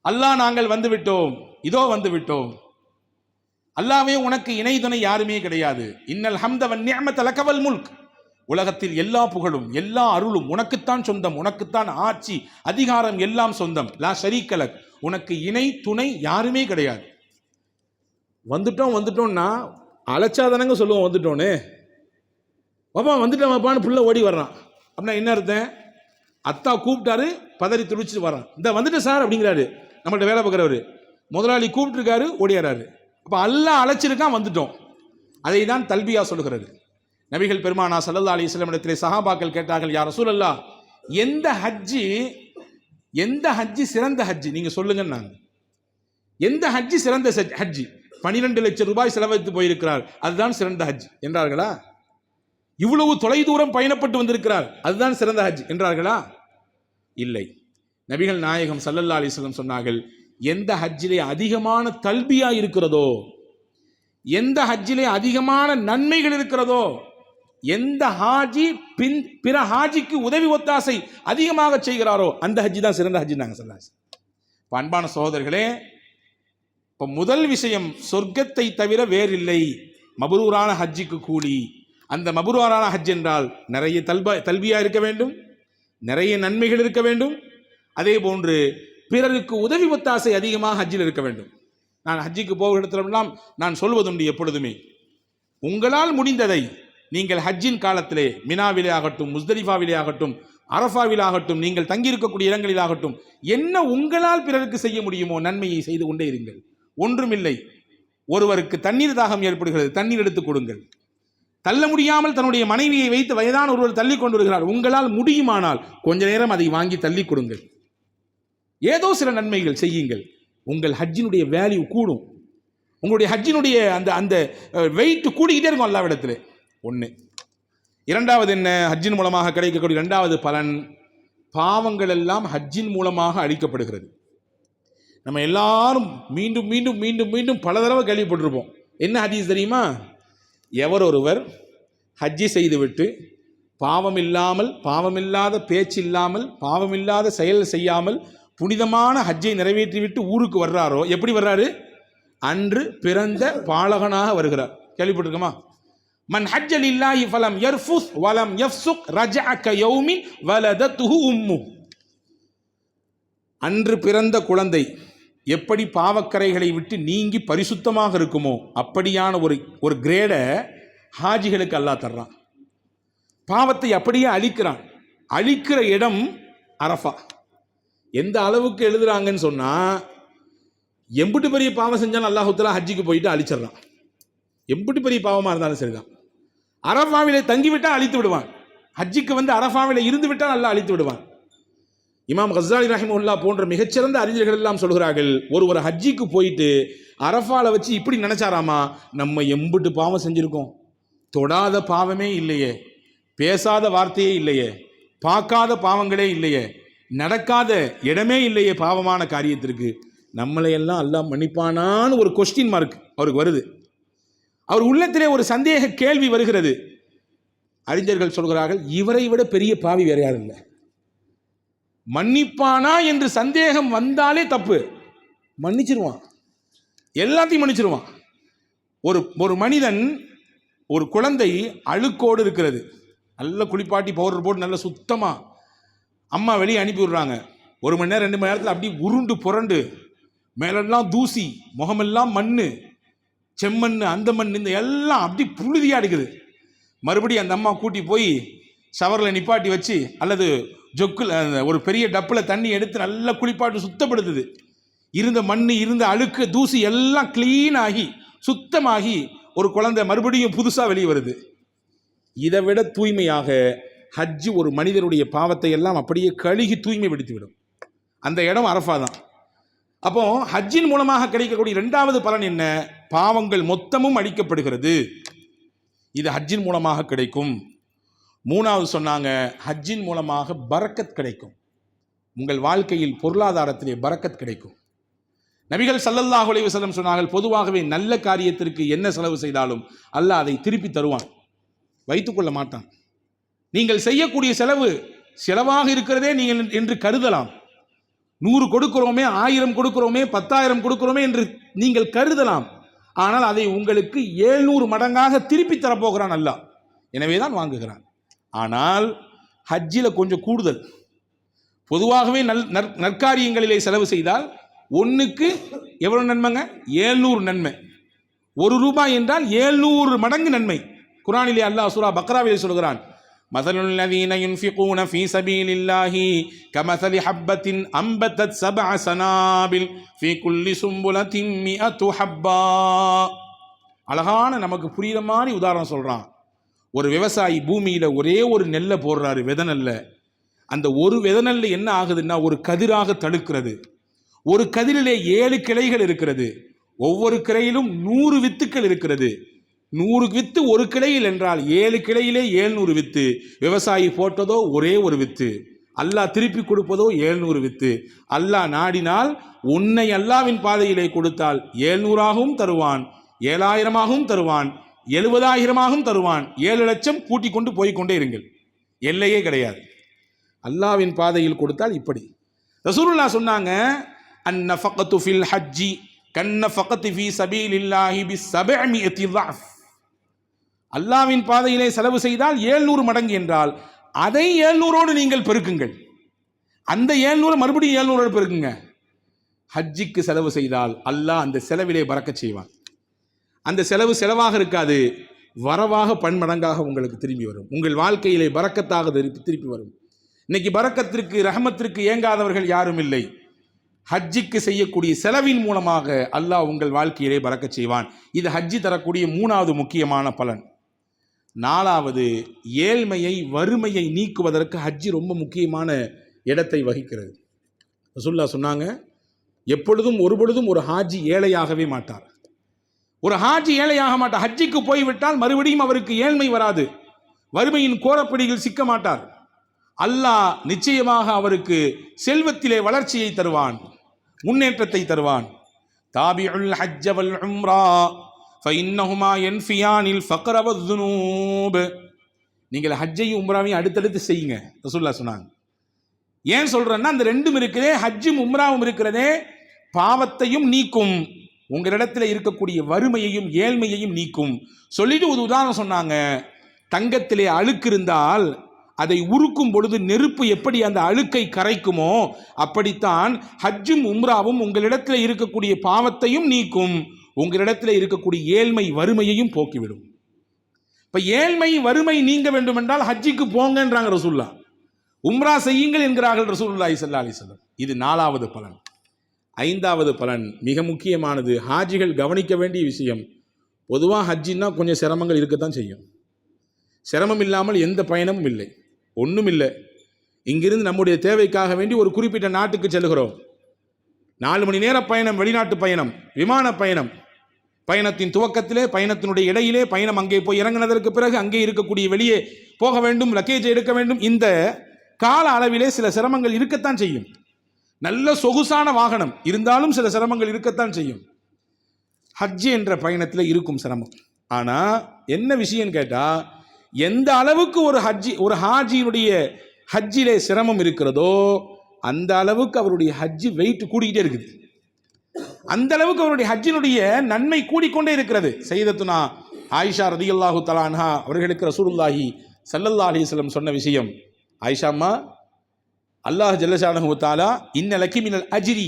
அல்லாஹ் நாங்கள் வந்து விட்டோம், இதோ வந்து விட்டோம், அல்லாஹ்வே உனக்கு இணை துணை யாருமே கிடையாது. இன்னல் ஹம்த வன் நிஅமத லக வல் முல்க், உலகத்தில் எல்லா புகழும் எல்லா அருளும் உனக்குத்தான் சொந்தம், உனக்குத்தான் ஆட்சி அதிகாரம் எல்லாம் சொந்தம். லா ஷரீக லக், உனக்கு இணை துணை யாருமே கிடையாது. வந்துட்டோம்னா அழைச்சாதானங்க சொல்லுவோம் வந்துட்டோன்னு. பாப்பா வந்துட்டோம் பாப்பான்னு புள்ள ஓடி வர்றான் அப்படின்னா என்ன அர்த்தம்? அத்தா கூப்பிட்டாரு, பதறி துடிச்சு வர்றான். இந்த வந்துட்டேன் சார் அப்படிங்கிறாரு நம்மள்ட்ட வேலை பார்க்குறவர். முதலாளி கூப்பிட்டுருக்காரு, ஓடியாராரு. அப்போ அல்லாஹ் அழைச்சிருக்கான், வந்துட்டோம். அதை தான் தல்பியா சொல்லுகிறது. நபிகள் பெருமானா ஸல்லல்லாஹு அலைஹி வஸல்லம் இடத்திலே சஹாபாக்கள் கேட்டார்கள், யா ரசூலல்லாஹ், எந்த ஹஜ்ஜி சிறந்த ஹஜ்ஜி நீங்க சொல்லுங்கன்னாங்க. எந்த ஹஜ்ஜி சிறந்த ஹஜ்ஜி? 12 லட்சம் ரூபாய் செலவழித்து போயிருக்கிறார், அதுதான் சிறந்த ஹஜ் என்றார்களா? இவ்வளவு தொலைதூரம் பயணப்பட்டு வந்திருக்கிறார், அதுதான் சிறந்த ஹஜ் என்றார்களா? இல்லை. நபிகள் நாயகம் ஸல்லல்லாஹு அலைஹி வஸல்லம் சொன்னார்கள், எந்த ஹஜ்ஜிலே அதிகமான தல்பியா இருக்கிறதோ, எந்த ஹஜ்ஜிலே அதிகமான நன்மைகள் இருக்கிறதோ, எந்த ஹாஜி பிற ஹாஜிக்கு உதவி ஒத்தாசை அதிகமாக செய்கிறாரோ அந்த ஹஜ்ஜி தான் சிறந்த ஹஜ்ஜி நாங்கள் சொல்லாச்சு. அன்பான சகோதரர்களே, இப்போ முதல் விஷயம், சொர்க்கத்தை தவிர வேறில்லை மப்ரூரான ஹஜ்ஜிக்கு கூலி. அந்த மப்ரூரான ஹஜ் என்றால் நிறைய தல்பியா இருக்க வேண்டும், நிறைய நன்மைகள் இருக்க வேண்டும், அதே போன்று பிறருக்கு உதவி ஒத்தாசை அதிகமாக ஹஜ்ஜில் இருக்க வேண்டும். நான் ஹஜ்ஜிக்கு போகிற இடத்துலெல்லாம் நான் சொல்வதுண்டு எப்பொழுதுமே, உங்களால் முடிந்ததை நீங்கள் ஹஜ்ஜின் காலத்திலே மினாவிலே ஆகட்டும், முஸ்தலிஃபாவிலே ஆகட்டும், அரஃபாவில் ஆகட்டும், நீங்கள் தங்கியிருக்கக்கூடிய இடங்களில் ஆகட்டும், என்ன உங்களால் பிறருக்கு செய்ய முடியுமோ நன்மையை செய்து கொண்டே இருங்கள். ஒன்றுமில்லை, ஒருவருக்கு தண்ணீர் தாகம் ஏற்படுகிறது, தண்ணீர் எடுத்துக் கொடுங்கள். தள்ள முடியாமல் தன்னுடைய மனைவியை வைத்து வயதான ஒருவர் தள்ளி கொண்டு வருகிறார், உங்களால் முடியுமானால் கொஞ்ச நேரம் அதை வாங்கி தள்ளி கொடுங்கள். ஏதோ சில நன்மைகள் செய்யுங்கள். உங்கள் ஹஜ்ஜினுடைய வேல்யூ கூடும், உங்களுடைய ஹஜ்ஜினுடைய அந்த அந்த வெயிட் கூடிக்கிட்டே இருக்கும் அல்லாஹ்விடத்தில். ஒன்று. இரண்டாவது என்ன? ஹஜ்ஜின் மூலமாக கிடைக்கக்கூடிய இரண்டாவது பலன், பாவங்கள் எல்லாம் ஹஜ்ஜின் மூலமாக அழிக்கப்படுகிறது. நம்ம எல்லாரும் மீண்டும் மீண்டும் மீண்டும் மீண்டும் பல தடவை கேள்விப்பட்டிருப்போம். என்ன ஹதீஸ் தெரியுமா? எவர் ஒருவர் ஹஜ்ஜி செய்துவிட்டு பாவமில்லாத பேச்சு இல்லாமல், பாவமில்லாத செயல் செய்யாமல் புனிதமான ஹஜ்ஜை நிறைவேற்றிவிட்டு ஊருக்கு வர்றாரோ, எப்படி வர்றாரு? அன்று பிறந்த பாலகனாக வருகிறார். கேள்விப்பட்டிருக்கோமா? மன் ஹஜ்ஜ லில்லாஹி ஃபலம் யர்ஃபுஸ் வலம் யஃப்சுக் ரஜஅ கயௌமி வலதத்துஹு உம்மு. அன்று பிறந்த குழந்தை எப்படி பாவக்கரைகளை விட்டு நீங்கி பரிசுத்தமாக இருக்குமோ அப்படியான ஒரு கிரேடை ஹாஜிகளுக்கு அல்லாஹ் தர்றான். பாவத்தை அப்படியே அழிக்கிறான். அழிக்கிற இடம் அரஃபா. எந்த அளவுக்கு எழுதுறாங்கன்னு சொன்னா, எம்பிட்டு பெரிய பாவம் செஞ்சாலும் அல்லாஹ் தஆலா ஹஜ்ஜிக்கு போயிட்டு அழிச்சிடறான். எம்பிட்டு பெரிய பாவமாக இருந்தாலும் சரிதான். அரஃபாவிலே தங்கிவிட்டால் அழித்து விடுவான். ஹஜ்ஜிக்கு வந்து அரஃபாவிலே இருந்து விட்டால் அல்லாஹ் அழித்து விடுவான். இமாம் கஸ்ஸாலி ரஹிமஹுல்லாஹ் போன்ற மிகச்சிறந்த அறிஞர்கள் எல்லாம் சொல்கிறார்கள், ஒரு ஹஜ்ஜிக்கு போயிட்டு அரஃபால வச்சு இப்படி நினைச்சாராமா, நம்ம எம்பிட்டு பாவம் செஞ்சிருக்கோம், தொடாத பாவமே இல்லையே, பேசாத வார்த்தையே இல்லையே, பார்க்காத பாவங்களே இல்லையே, நடக்காத இடமே இல்லையே பாவமான காரியத்திற்கு, நம்மளையெல்லாம் அல்லாஹ் மன்னிப்பானான்னு ஒரு கொஸ்டின் மார்க் அவருக்கு வருது. அவர் உள்ளத்திலே ஒரு சந்தேக கேள்வி வருகிறது. அறிஞர்கள் சொல்கிறார்கள், இவரை விட பெரிய பாவி வேற யாரும் இல்லை. மன்னிப்பானா என்று சந்தேகம் வந்தாலே தப்பு. மன்னிச்சிருவான், எல்லாத்தையும் மன்னிச்சிருவான். ஒரு மனிதன், ஒரு குழந்தை அழுக்கோடு இருக்கிறது, நல்ல குளிப்பாட்டி பவுடர் போட்டு நல்ல சுத்தமாக அம்மா வெளியே அனுப்பி விடுறாங்க. 1 மணி நேரம் 2 மணி நேரத்தில் அப்படி உருண்டு புரண்டு மேலெல்லாம் தூசி, முகமெல்லாம் மண், செம்மண், அந்த மண், இந்த எல்லாம் அப்படி புழுதியாக எடுக்குது. மறுபடியும் அந்த அம்மா கூட்டி போய் ஷவரில் நிப்பாட்டி வச்சு அல்லது ஜொக்கில் ஒரு பெரிய டப்பில் தண்ணி எடுத்து நல்லா குளிப்பாட்டி சுத்தப்படுத்துது. இருந்த மண், இருந்த அழுக்கு, தூசி எல்லாம் க்ளீன் ஆகி சுத்தமாகி ஒரு குழந்தை மறுபடியும் புதுசாக வெளியே வருது. இதை விட தூய்மையாக ஹஜ்ஜு ஒரு மனிதருடைய பாவத்தை எல்லாம் அப்படியே கழுகி தூய்மைப்படுத்திவிடும். அந்த இடம் அரஃபா தான். அப்போ ஹஜ்ஜின் மூலமாக கிடைக்கக்கூடிய 2வது பலன் என்ன? பாவங்கள் மொத்தமும் அழிக்கப்படுகிறது. இது ஹஜ்ஜின் மூலமாக கிடைக்கும். 3வது சொன்னாங்க, ஹஜ்ஜின் மூலமாக பரக்கத் கிடைக்கும். உங்கள் வாழ்க்கையில் பொருளாதாரத்திலே பரக்கத் கிடைக்கும். நபிகள் ஸல்லல்லாஹு அலைஹி வஸல்லம் சொன்னார்கள், பொதுவாகவே நல்ல காரியத்திற்கு என்ன செலவு செய்தாலும் அல்லாஹ் அதை திருப்பி தருவான், வைத்துக்கொள்ள மாட்டான். நீங்கள் செய்யக்கூடிய செலவு செலவாக இருக்கிறதே நீங்கள் என்று கருதலாம். 100 கொடுக்கிறோமே, 1000 கொடுக்கிறோமே, 10,000 கொடுக்கிறோமே என்று நீங்கள் கருதலாம். ஆனால் அதை உங்களுக்கு 700 மடங்காக திருப்பி தரப்போகிறான் அல்லாஹ். எனவே தான் வாங்குகிறான். ஆனால் ஹஜ்ஜில் கொஞ்சம் கூடுதல். பொதுவாகவே நற்காரியங்களிலே செலவு செய்தால் ஒன்றுக்கு எவ்வளவு நன்மைங்க? 700 நன்மை. 1 ரூபாய் என்றால் 700 மடங்கு நன்மை. குர்ஆனிலே அல்லாஹ் சூரா பக்ராவிலே சொல்கிறான், மஸலுல் லதீன யுன்ஃபிகூன ஃபீ ஸபீலில்லாஹி கமஸலி ஹப்பத்தின் அம்பத்தத் சப்அ ஸனாபில் ஃபீ குல்லி சும்புலத்தின் மிஅத்து ஹப்பா. அழகான நமக்கு புரியுற மாதிரி உதாரணம் சொல்றான். ஒரு விவசாயி பூமியில் ஒரே ஒரு நெல்லை போடுறாரு, விதை நெல்ல. அந்த ஒரு விதை நெல் என்ன ஆகுதுன்னா ஒரு கதிராக தடுக்கிறது. ஒரு கதிரிலே 7 கிளைகள் இருக்கிறது. ஒவ்வொரு கிளையிலும் 100 வித்துக்கள் இருக்கிறது. 100 வித்து ஒரு கிளையில் என்றால் 7 கிளையிலே 700 வித்து. விவசாயி போட்டதோ ஒரே ஒரு வித்து. அல்லாஹ் திருப்பி கொடுப்பதோ 700 வித்து. அல்லாஹ் நாடினால் உன்னை அல்லாவின் பாதையிலே கொடுத்தால் 700ஆகவும் தருவான், 7000ஆகவும் தருவான், 70,000ஆகவும் தருவான். 7 லட்சம் கூட்டிக் கொண்டு போய்கொண்டே இருங்கள், எல்லையே கிடையாது. அல்லாவின் பாதையில் கொடுத்தால் இப்படி. ரசூலுல்லாஹ் சொன்னாங்க, அன்னஃபகத்து ஃபில் ஹஜ்ஜி கன்னஃபகத்து ஃபீ ஸபீலில்லாஹி பி700 ضعف. அல்லாவின் பாதையிலே செலவு செய்தால் 700 மடங்கு என்றால் அதை 700ஓடு நீங்கள் பெருக்குங்கள். அந்த 700 மறுபடியும் 700ஓடு பெருக்குங்க. ஹஜ்ஜிக்கு செலவு செய்தால் அல்லாஹ் அந்த செலவிலே பரக்கத் செய்வான். அந்த செலவு செலவாக இருக்காது, வரவாக பன்மடங்காக உங்களுக்கு திரும்பி வரும். உங்கள் வாழ்க்கையிலே பரக்கத்தாக திருப்பி வரும். இன்னைக்கு பரக்கத்திற்கு ரஹமத்திற்கு ஏங்காதவர்கள் யாரும் இல்லை. ஹஜ்ஜிக்கு செய்யக்கூடிய செலவின் மூலமாக அல்லாஹ் உங்கள் வாழ்க்கையிலே பரக்கத் செய்வான். இது ஹஜ்ஜி தரக்கூடிய 3வது முக்கியமான பலன். 4வது, ஏழ்மையை வறுமையை நீக்குவதற்கு ஹஜ்ஜி ரொம்ப முக்கியமான இடத்தை வகிக்கிறது. ரசூலுல்லாஹ் சொன்னாங்க, எப்பொழுதும் ஒருபொழுதும் ஒரு ஹாஜி ஏழையாகவே மாட்டார். ஒரு ஹாஜி ஏழையாக மாட்டார். ஹஜ்ஜிக்கு போய்விட்டால் மறுபடியும் அவருக்கு ஏழ்மை வராது, வறுமையின் கோரப்பிடியில் சிக்க மாட்டார். அல்லாஹ் நிச்சயமாக அவருக்கு செல்வத்திலே வளர்ச்சியை தருவான், முன்னேற்றத்தை தருவான். தாபிஉல் ஹஜ்ஜ வல் உம்ரா ஃபஇன்னஹுமா யன்ஃபியானில் ஃபக்ர வஸ்ஸுனூப். நீங்கள் ஹஜ்ஜையும் உம்ராவையும் அடுத்தடுத்து செய்யுங்க ரசூலுல்லாஹ் சொன்னாங்க. ஏன் சொல்றேன்னா, அந்த ரெண்டும் இருக்கிறதே, ஹஜ்ஜும் உம்ராவும் இருக்கிறதே, பாவத்தையும் நீக்கும், உங்களிடத்தில் இருக்கக்கூடிய வறுமையையும் ஏழ்மையையும் நீக்கும். சொல்லிட்டு ஒரு உதாரணம் சொன்னாங்க. தங்கத்திலே அழுக்கு இருந்தால் அதை உருக்கும் பொழுது நெருப்பு எப்படி அந்த அழுக்கை கரைக்குமோ அப்படித்தான் ஹஜ்ஜும் உம்ராவும் உங்களிடத்தில் இருக்கக்கூடிய பாவத்தையும் நீக்கும், உங்களிடத்தில் இருக்கக்கூடிய ஏழ்மை வறுமையையும் போக்கிவிடும். இப்ப ஏழ்மை வறுமை நீங்க வேண்டும் என்றால் ஹஜ்ஜிக்கு போங்கன்றாங்க ரசூலுல்லாஹ். உம்ரா செய்யுங்கள் என்கிறார்கள் ரசூலுல்லாஹி ஸல்லல்லாஹு அலைஹி வஸல்லம். இது 4வது பலன். 5வது பலன் மிக முக்கியமானது, ஹாஜிகள் கவனிக்க வேண்டிய விஷயம். பொதுவாக ஹஜ்ஜின்னா கொஞ்சம் சிரமங்கள் இருக்கத்தான் செய்யும். சிரமம் இல்லாமல் எந்த பயணமும் இல்லை, ஒன்றும் இல்லை. இங்கிருந்து நம்முடைய தேவைக்காக வேண்டி ஒரு குறிப்பிட்ட நாட்டுக்கு செல்கிறோம். 4 மணி நேர பயணம், வெளிநாட்டு பயணம், விமான பயணம். பயணத்தின் துவக்கத்திலே, பயணத்தினுடைய இடையிலே, பயணம் அங்கே போய் இறங்கினதற்கு பிறகு அங்கே இருக்கக்கூடிய வெளியே போக வேண்டும், லக்கேஜை எடுக்க வேண்டும். இந்த கால அளவிலே சில சிரமங்கள் இருக்கத்தான் செய்யும். நல்ல சொகுசான வாகனம் இருந்தாலும் சில சிரமங்கள் இருக்கத்தான் செய்யும். ஹஜ் என்ற பயணத்தில் இருக்கும் சிரமம். ஆனால் என்ன விஷயம் கேட்டால், எந்த அளவுக்கு ஒரு ஹாஜியினுடைய ஹஜ்ஜிலே சிரமம் இருக்கிறதோ அந்த அளவுக்கு அவருடைய ஹஜ்ஜி வெயிட் கூடிக்கிட்டே இருக்குது. அந்த அளவுக்கு அவருடைய ஹஜ்ஜினுடைய நன்மை கூடிக்கொண்டே இருக்கிறது. சையதத்துனா ஆயிஷா ரதியல்லாஹு தஆலா அன்ஹா அவர்களுக்கு ரசூலுல்லாஹி ஸல்லல்லாஹு அலைஹி வஸல்லம் சொன்ன விஷயம், ஆயிஷாம்மா, அல்லாஹ் ஜல்லஷானஹு வ தஆலா இன்ன லக்கி மினல் அஜ்ரி,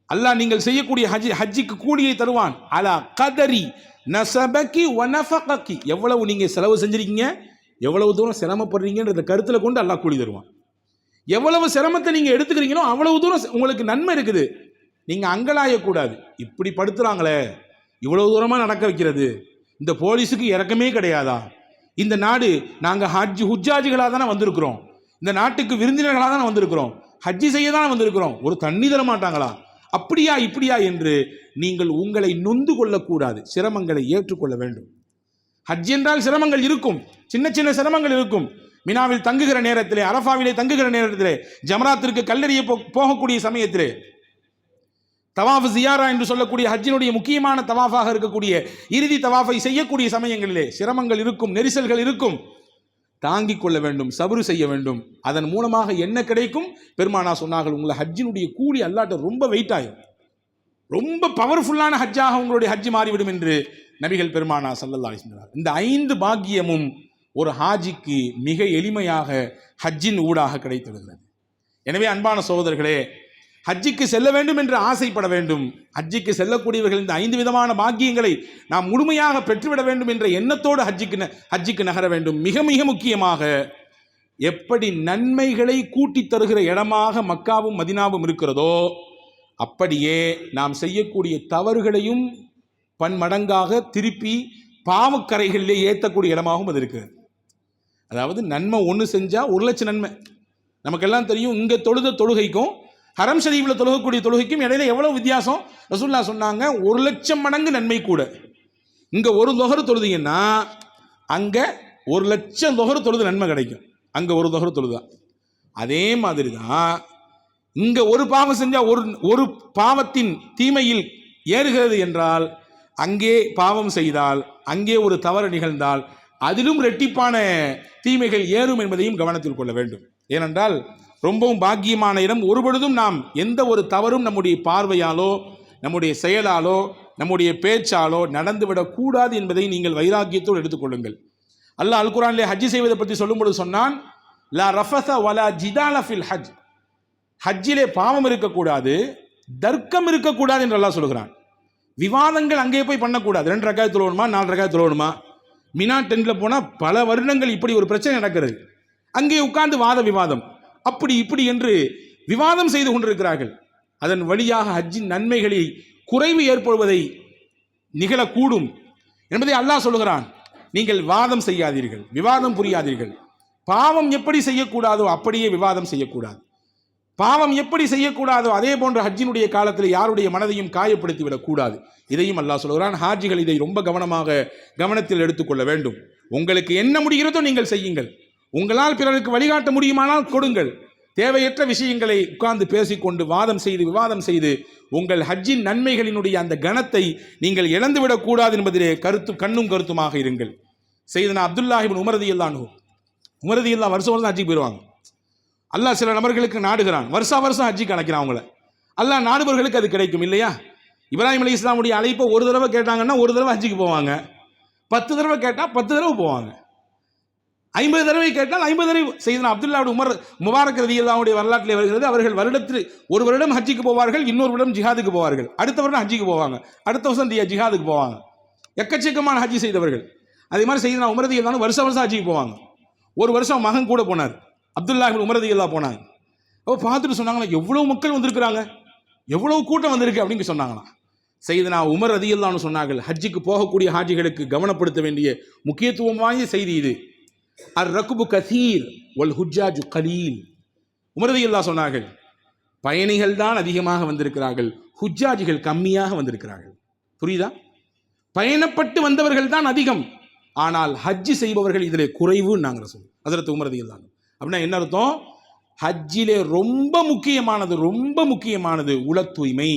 அல்லாஹ் நீங்கள் செய்யக்கூடிய ஹஜ்ஜுக்கு கூலியை தருவான். அலா கதரி நஸபகி வ நஃபககி, எவ்வளவு நீங்க செலவு செஞ்சிருக்கீங்க, எவ்வளவு தூரம் சிரமப்படுறீங்கன்றத கருத்தில் கொண்டு அல்லாஹ் கூலி தருவான். எவ்வளவு சிரமத்தை நீங்க எடுத்துக்கிறீங்களோ அவ்வளவு தூரம் உங்களுக்கு நன்மை இருக்குது. நீங்க அங்கலாயக்கூடாது. இப்படி படுத்துறாங்களே, இவ்வளவு தூரமா நடக்க வைக்கிறது, இந்த போலீஸுக்கு இறக்கமே கிடையாதா? இந்த நாடு நாங்க ஹுஜ்ஜாஜிகளாக தானே வந்திருக்கிறோம், இந்த நாட்டுக்கு விருந்தினர்களாக தானே வந்திருக்கிறோம், ஹஜ்ஜி செய்ய தானே வந்திருக்கிறோம், ஒரு தண்ணி தர மாட்டாங்களா, அப்படியா இப்படியா என்று நீங்கள் உங்களை நொந்து கொள்ளக்கூடாது. சிரமங்களை ஏற்றுக்கொள்ள வேண்டும். ஹஜ் என்றால் சிரமங்கள் இருக்கும், சின்ன சின்ன சிரமங்கள் இருக்கும். மினாவில் தங்குகிற நேரத்திலே, அரஃபாவிலே தங்குகிற நேரத்திலே, ஜமராத்திற்கு கல்லெறிய போகக்கூடிய சமயத்திலே, தவாஃப் ஜியாரா என்று சொல்லக்கூடிய ஹஜ்ஜினுடைய முக்கியமான தவாஃபாக இருக்கக்கூடிய இறுதி தவாஃபை செய்யக்கூடிய சமயங்களிலே சிரமங்கள் இருக்கும், நெரிசல்கள் இருக்கும். தாங்கிக் கொள்ள வேண்டும், சபுரு செய்ய வேண்டும். அதன் மூலமாக என்ன கிடைக்கும்? பெருமானா சொன்னார்கள், உங்களை ஹஜ்ஜினுடைய கூலி அல்லாட்ட ரொம்ப வெயிட் ஆகும், ரொம்ப பவர்ஃபுல்லான ஹஜ்ஜாக உங்களுடைய ஹஜ்ஜி மாறிவிடும் என்று நபிகள் பெருமானா ஸல்லல்லாஹு அலைஹி வஸல்லம். இந்த 5 பாக்கியமும் ஒரு ஹாஜிக்கு மிக எளிமையாக ஹஜ்ஜின் ஊடாக கிடைத்திருக்கிறது. எனவே அன்பான சகோதரர்களே, ஹஜ்ஜிக்கு செல்ல வேண்டும் என்று ஆசைப்பட வேண்டும். ஹஜ்ஜிக்கு செல்லக்கூடியவர்கள் இந்த 5 விதமான பாக்கியங்களை நாம் முழுமையாக பெற்றுவிட வேண்டும் என்ற எண்ணத்தோடு ஹஜ்ஜிக்கு நகர வேண்டும். மிக மிக முக்கியமாக, எப்படி நன்மைகளை கூட்டி தருகிற இடமாக மக்காவும் மதினாவும் இருக்கிறதோ, அப்படியே நாம் செய்யக்கூடிய தவறுகளையும் பன்மடங்காக திருப்பி பாவக்கரைகளிலே ஏற்றக்கூடிய இடமாகவும் அது இருக்கிறது. அதாவது நன்மை ஒன்று செஞ்சால் 1 லட்சம் நன்மை. நமக்கெல்லாம் தெரியும், இங்கே தொழுகைக்கும் ஹரம் ஷரீஃபில் தொழுகக்கூடிய தொழுகைக்கும் இடையில எவ்வளவு வித்தியாசம். ரசூலுல்லாஹ் சொன்னாங்க, 1 லட்சம் மடங்கு நன்மை கூட. இங்கே ஒரு தொஹர் தொழுதீங்கன்னா அங்கே 1 லட்சம் தொஹர் தொழுது நன்மை கிடைக்கும். அங்கே ஒரு தொஹர் தொழுதான். அதே மாதிரி தான் இங்கே ஒரு பாவம் செஞ்சால் ஒரு பாவத்தின் தீமையில் ஏறுகிறது என்றால், அங்கே பாவம் செய்தால், அங்கே ஒரு தவறு நிகழ்ந்தால் அதிலும் இரட்டிப்பான தீமைகள் ஏறும் என்பதையும் கவனத்தில் கொள்ள வேண்டும். ஏனென்றால் ரொம்பவும் பாக்கியமான இடம். ஒருபொழுதும் நாம் எந்த ஒரு தவறும் நம்முடைய பார்வையாலோ, நம்முடைய செயலாலோ, நம்முடைய பேச்சாலோ நடந்துவிடக்கூடாது என்பதை நீங்கள் வைராக்கியத்தோடு எடுத்துக்கொள்ளுங்கள். அல்லாஹ் அல் குர்ஆனிலே ஹஜ்ஜி செய்வதை பற்றி சொல்லும்போது சொன்னான், லா ரஃபஸ வலா ஜிதால ஃபில் ஹஜ், ஹஜ்ஜிலே பாவம் இருக்கக்கூடாது, தர்க்கம் இருக்கக்கூடாது என்று அல்லாஹ் சொல்கிறான். விவாதங்கள் அங்கே போய் பண்ணக்கூடாது. 2 ரக்காத் தொழணுமா, 4 ரக்காத் தொழணுமா? மினா டென்ட்ல போனால் பல வருடங்கள் இப்படி ஒரு பிரச்சனை நடக்கிறது. அங்கே உட்கார்ந்து வாத விவாதம், அப்படி இப்படி என்று விவாதம் செய்து கொண்டிருக்கிறார்கள். அதன் வழியாக ஹஜ்ஜின் நன்மைகளில் குறைவு ஏற்படுவதை நிகழக்கூடும் என்பதை அல்லாஹ் சொல்லுகிறான். நீங்கள் வாதம் செய்யாதீர்கள், விவாதம் புரியாதீர்கள். பாவம் எப்படி செய்யக்கூடாதோ அப்படியே விவாதம் செய்யக்கூடாது. பாவம் எப்படி செய்யக்கூடாதோ அதே போன்ற ஹஜ்ஜினுடைய காலத்தில் யாருடைய மனதையும் காயப்படுத்தி விடக்கூடாது. இதையும் அல்லாஹ் சொல்கிறான். ஹாஜிகள் இதை ரொம்ப கவனத்தில் எடுத்துக்கொள்ள வேண்டும். உங்களுக்கு என்ன முடிகிறதோ நீங்கள் செய்யுங்கள். உங்களால் பிறருக்கு வழிகாட்ட முடியுமானால் கொடுங்கள். தேவையற்ற விஷயங்களை உட்கார்ந்து பேசிக்கொண்டு வாதம் செய்து விவாதம் செய்து உங்கள் ஹஜ்ஜின் நன்மைகளினுடைய அந்த கணத்தை நீங்கள் இழந்துவிடக்கூடாது என்பதிலே கண்ணும் கருத்துமாக இருங்கள். சையதுனா அப்துல்லாஹ் இப்னு உமர் ரலியல்லாஹு அன்ஹு, உமர் ரலியல்லாஹு வருஷம் ஹஜ்ஜிக்கு போயிடுவாங்க. அல்லாஹ் சில நபர்களுக்கு நாடுகிறான், வருஷம் ஹஜ்ஜிக்கு அழைக்கிறான் அவங்கள. அல்லாஹ் நாடுபவர்களுக்கு அது கிடைக்கும் இல்லையா? இப்ராஹிம் அலைஹிஸ்ஸலாமுடைய அழைப்பை ஒரு தடவை கேட்டாங்கன்னா ஒரு தடவை ஹஜ்ஜிக்கு போவாங்க. 10 தடவை கேட்டால் 10 தடவை போவாங்க. 50 தடவை கேட்டால் 50 தடவை. சையதுனா அப்துல்லாஹ் இப்னு உமர் முபாரக் ரலியல்லாஹுடைய வரலாற்றிலே வருகிறது, அவர்கள் வருடத்தில் ஒரு வருடம் ஹஜ்ஜிக்கு போவார்கள், இன்னொரு வருடம் ஜிஹாதுக்கு போவார்கள், அடுத்த வருடம் ஹஜ்ஜிக்கு போவாங்க, அடுத்த வருஷம் ஜிஹாதுக்கு போவாங்க. எக்கச்சக்கமான ஹஜ்ஜி செய்தவர்கள். அதே மாதிரி சையதுனா உமர் ரலியல்லாஹு வருஷம் ஹஜ்ஜிக்கு போவாங்க. ஒரு வருஷம் மகன் கூட போனார், அப்துல்லாஹ் இப்னு உமர் ரலியல்லாஹு போனாங்க. அப்போ பார்த்துட்டு சொன்னாங்களா, எவ்வளவு மக்கள் வந்திருக்கிறாங்க, எவ்வளவு கூட்டம் வந்திருக்கு அப்படின்னு சொன்னாங்களா. சையதுனா உமர் ரலியல்லாஹு சொன்னார்கள், ஹஜ்ஜிக்கு போகக்கூடிய ஹாஜிகளுக்கு கவனப்படுத்த வேண்டிய முக்கியத்துவம் வாய்ந்த செய்தி இது. அர் ரக்பு கதீர் வல் ஹுஜ்ஜாஜு கலீல். உமர் ரலியல்லாஹு சொன்னார்கள், பயணிகள் தான் அதிகமாக வந்திருக்கிறார்கள், ஹுஜ்ஜாஜிகள் கம்மியாக வந்திருக்கிறார்கள். புரியுதா? பயணப்பட்டு வந்தவர்கள் தான் அதிகம், ஆனால் ஹஜ்ஜி செய்பவர்கள் இதிலே குறைவு. நாங்கள் சொல்லுவோம் ஹஜ்ரத் உமர் ரலியல்லாஹு. அப்படின்னா என்ன அர்த்தம்? ஹஜ்ஜிலே ரொம்ப முக்கியமானது உள தூய்மை.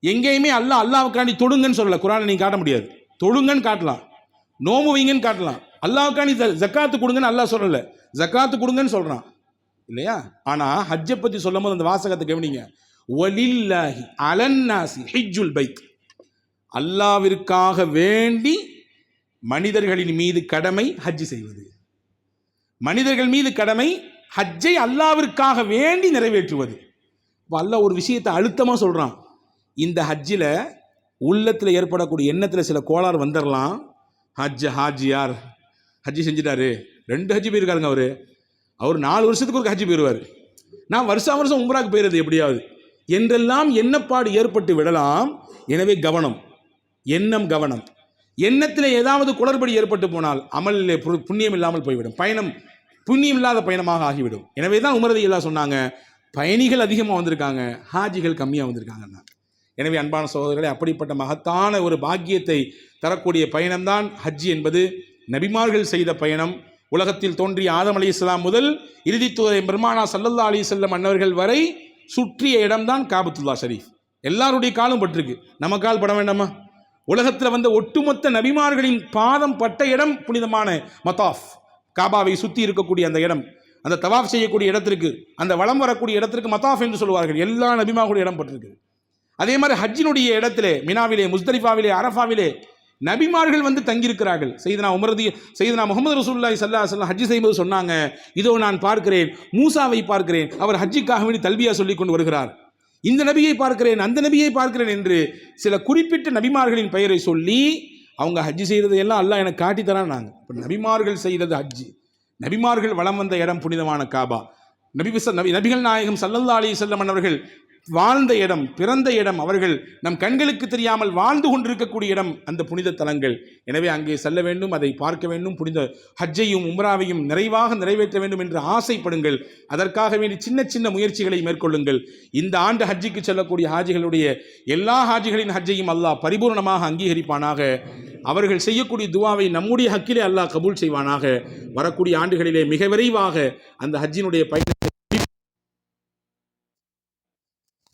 எங்கேயுமே அல்லாஹ்வுக்காண்டி தொழுங்கன்னு சொல்லல. குர்ஆனை நீங்க காட்ட முடியாது. தொழுங்கன்னு காட்டலாம், நோம்பு வைங்கன்னு காட்டலாம். அல்லாஹ்வுக்காண்டி ஜக்காத்து கொடுங்கன்னு அல்லாஹ் சொல்லல, ஜக்காத்து கொடுங்கன்னு சொல்றான் இல்லையா? ஆனா ஹஜ்ஜை பத்தி சொல்லும் போது அந்த வாசகத்தை கவனிங்க. வலில்லாஹி அலன்னாசி ஹிஜ்ஜுல் பைத், அல்லாஹ்விற்காக வேண்டி மனிதர்களின் மீது கடமை ஹஜ்ஜி செய்வது. மனிதர்கள் மீது கடமை ஹஜ்ஜை அல்லாவிற்காக வேண்டி நிறைவேற்றுவது. இப்போ அல்லாஹ் ஒரு விஷயத்தை அழுத்தமாக சொல்கிறான். இந்த ஹஜ்ஜில் உள்ளத்தில் ஏற்படக்கூடிய எண்ணத்தில் சில கோளாறு வந்துடலாம். ஹாஜியார் ஹஜ்ஜி செஞ்சுட்டாரு, 2 ஹஜ்ஜி போயிருக்காருங்க, அவர் 4 வருஷத்துக்கு ஒரு ஹஜ்ஜி போயிடுவார், நான் வருஷம் உம்ராக்கு போயிடுறது எப்படியாவது என்றெல்லாம் எண்ணப்பாடு ஏற்பட்டு விடலாம். எனவே கவனம், கவனம். எண்ணத்தில் ஏதாவது குளறுபடி ஏற்பட்டு போனால் அமலிலே புண்ணியம் இல்லாமல் போய்விடும், பயணம் புண்ணியம் இல்லாத பயணமாக ஆகிவிடும். எனவே தான் உமர் ரலியல்லாஹு சொன்னாங்க, பயணிகள் அதிகமாக வந்திருக்காங்க, ஹாஜிகள் கம்மியாக வந்திருக்காங்கன்னா. எனவே அன்பான சகோதரர்களே, அப்படிப்பட்ட மகத்தான ஒரு பாக்கியத்தை தரக்கூடிய பயணம்தான் ஹஜ் என்பது. நபிமார்கள் செய்த பயணம். உலகத்தில் தோன்றிய ஆதம் அலைஹிஸ்ஸலாம் முதல் இறுதி தூதர் பெருமானா ஸல்லல்லாஹு அலைஹி வஸல்லம் அன்னவர்கள் வரை சுற்றிய இடம்தான் காபத்துல்லா ஷரீஃப். எல்லாருடைய காலும் பட்டிருக்கு, நம்ம கால் பட வேண்டாமா? உலகத்தில் வந்த ஒட்டுமொத்த நபிமார்களின் பாதம் பட்ட இடம் புனிதமான மத்தாஃப், காபாவை சுற்றி இருக்கக்கூடிய அந்த இடம், அந்த தவாஃப் செய்யக்கூடிய இடத்திற்கு, அந்த வலம் வரக்கூடிய இடத்திற்கு மத்தாஃப் என்று சொல்வார்கள். எல்லா நபிமார்களுடைய இடம் பட்டிருக்கு. அதே மாதிரி ஹஜ்ஜினுடைய இடத்திலே, மினாவிலே, முஸ்தலிஃபாவிலே, அரஃபாவிலே நபிமார்கள் வந்து தங்கியிருக்கிறார்கள். சையதுனா முஹம்மது ரசூலுல்லாஹி ஸல்லல்லாஹு அலைஹி வஸல்லம் ஹஜ்ஜி செய்யும்போது சொன்னாங்க, இதோ நான் பார்க்கிறேன் மூசாவை பார்க்கிறேன், அவர் ஹஜ்ஜிக்காக வேண்டி தல்பியா சொல்லிக் கொண்டு வருகிறார், இந்த நபியை பார்க்கிறேன், அந்த நபியை பார்க்கிறேன் என்று சில குறிப்பிட்ட நபிமார்களின் பெயரை சொல்லி அவங்க ஹஜ்ஜி செய்கிறது எல்லாம் அல்லாஹ் எனக்கு காட்டித்தரான். நாங்கள் இப்போ நபிமார்கள் செய்தது ஹஜ்ஜி, நபிமார்கள் வலம் வந்த இடம் புனிதமான காபா, நபிகள் நாயகம் ஸல்லல்லாஹு அலைஹி வஸல்லம் அவர்கள் வாழ்ந்த இடம், பிறந்த இடம், அவர்கள் நம் கண்களுக்கு தெரியாமல் வாழ்ந்து கொண்டிருக்கக்கூடிய இடம் அந்த புனித தலங்கள். எனவே அங்கே செல்ல வேண்டும், அதை பார்க்க வேண்டும், புனித ஹஜ்ஜையும் உம்ராவையும் நிறைவாக நிறைவேற்ற வேண்டும் என்று ஆசைப்படுங்கள். அதற்காக வேண்டி சின்ன சின்ன முயற்சிகளை மேற்கொள்ளுங்கள். இந்த ஆண்டு ஹஜ்ஜிக்கு செல்லக்கூடிய ஹாஜிகளுடைய எல்லா ஹாஜிகளின் ஹஜ்ஜையும் அல்லாஹ் பரிபூர்ணமாக அங்கீகரிப்பானாக. அவர்கள் செய்யக்கூடிய துவாவை நம்முடைய ஹக்கிலே அல்லாஹ் கபூல் செய்வானாக. வரக்கூடிய ஆண்டுகளிலே மிக விரைவாக அந்த ஹஜ்ஜினுடைய பயணத்தை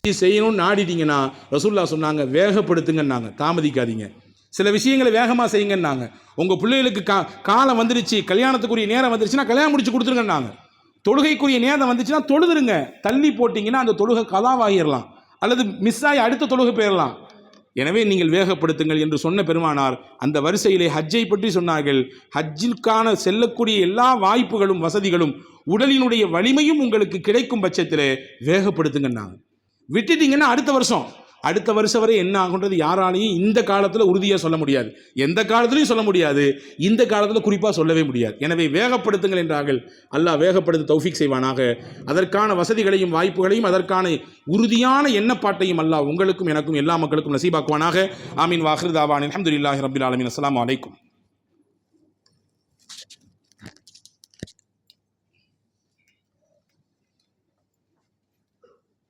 செய்யணும்னு நாடிட்டீங்கன்னா ரசூலுல்லாஹ் சொன்னாங்க, வேகப்படுத்துங்கன்னாங்க, தாமதிக்காதீங்க. சில விஷயங்களை வேகமாக செய்யுங்கன்னாங்க. உங்கள் பிள்ளைகளுக்கு காலம் வந்துருச்சு, கல்யாணத்துக்குரிய நேரம் வந்துருச்சுன்னா கல்யாணம் முடிச்சு கொடுத்துருங்கன்னாங்க. தொழுகைக்குரிய நேரம் வந்துச்சுன்னா தொழுதுருங்க. தள்ளி போட்டிங்கன்னா அந்த தொழுகை கலாவாகிடலாம், அல்லது மிஸ் ஆகி அடுத்த தொழுகை போயிடலாம். எனவே நீங்கள் வேகப்படுத்துங்கள் என்று சொன்ன பெருமானார் அந்த வரிசையிலே ஹஜ்ஜை பற்றி சொன்னார்கள். ஹஜ்ஜிற்கான செல்லக்கூடிய எல்லா வாய்ப்புகளும் வசதிகளும் உடலினுடைய வலிமையும் உங்களுக்கு கிடைக்கும் பட்சத்தில் வேகப்படுத்துங்கன்னாங்க. விட்டுட்டீங்கன்னா அடுத்த வருஷம் வரை என்ன ஆகுன்றது யாராலையும் இந்த காலத்தில் உறுதியாக சொல்ல முடியாது, எந்த காலத்திலையும் சொல்ல முடியாது, இந்த காலத்தில் குறிப்பாக சொல்லவே முடியாது. எனவே வேகப்படுத்துங்கள் என்றார்கள். அல்லாஹ் வேகப்படுத்த தௌஃபீக் செய்வானாக. அதற்கான வசதிகளையும் வாய்ப்புகளையும் அதற்கான உறுதியான எண்ணப்பாட்டையும் அல்லாஹ் உங்களுக்கும் எனக்கும் எல்லா மக்களுக்கும் நசீபாக்குவானாக. ஆமீன். வாஹிர் தாவான் அல்ஹம்துலில்லாஹி ரப்பில் ஆலமீன். அஸ்ஸலாமு அலைக்கும்.